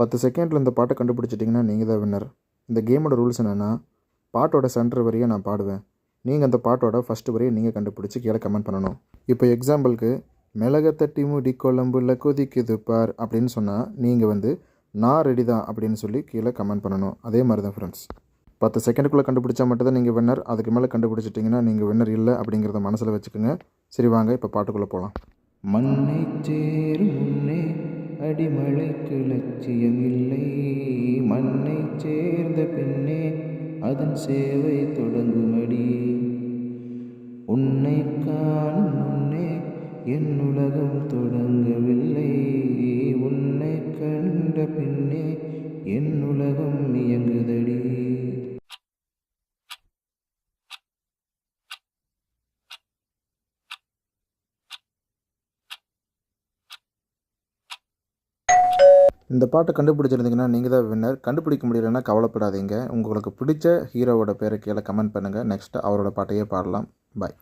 10 செகண்டில் இந்த பாட்டை கண்டுபிடிச்சிட்டிங்கன்னா நீங்கள் தான் வின்னர். இந்த கேமோட ரூல்ஸ் என்னென்னா, பாட்டோட சென்டர் வரியை நான் பாடுவேன். நீங்கள் அந்த பாட்டோட ஃபஸ்ட்டு வரியை நீங்கள் கண்டுபிடிச்சி கீழே கமெண்ட் பண்ணணும். இப்போ எக்ஸாம்பிளுக்கு மிளகை தட்டி முடி குழம்புல கொதிக்குது பார் அப்படின்னு சொன்னால் நீங்கள் நான் ரெடி தான் அப்படின்னு சொல்லி கீழே கமெண்ட் பண்ணணும். அதே மாதிரி தான் ஃப்ரெண்ட்ஸ். 10 செகண்டுக்குள்ளே கண்டுபிடிச்சா மட்டும் தான் நீங்கள் வின்னர். அதுக்கு மேலே கண்டுபிடிச்சிட்டிங்கன்னா நீங்கள் வின்னர் இல்லை அப்படிங்கிறத மனசில் வச்சுக்கோங்க. சரி வாங்க இப்போ பாட்டுக்குள்ளே போகலாம். மண்ணை சேரும் முன்னே அடிமழைக்கு லட்சியமில்லை, மண்ணை சேர்ந்த பின்னே அதன் சேவை தொடங்குமடி, உன்னை காணும் முன்னே என் உலகம் தொடங்கவில்லை, உன்னை கண்ட பின்னே என் உலகம் இயங்குதடி. இந்த பாட்டை கண்டுபிடிச்சிருந்தீங்கன்னா நீங்கள் தான் வின்னர். கண்டுபிடிக்க முடியலைன்னா கவலைப்படாதீங்க. உங்களுக்கு பிடிச்ச ஹீரோவோட பேரை கீழே கமெண்ட் பண்ணுங்கள். நெக்ஸ்ட்டு அவரோட பாட்டையே பாடலாம். பாய்.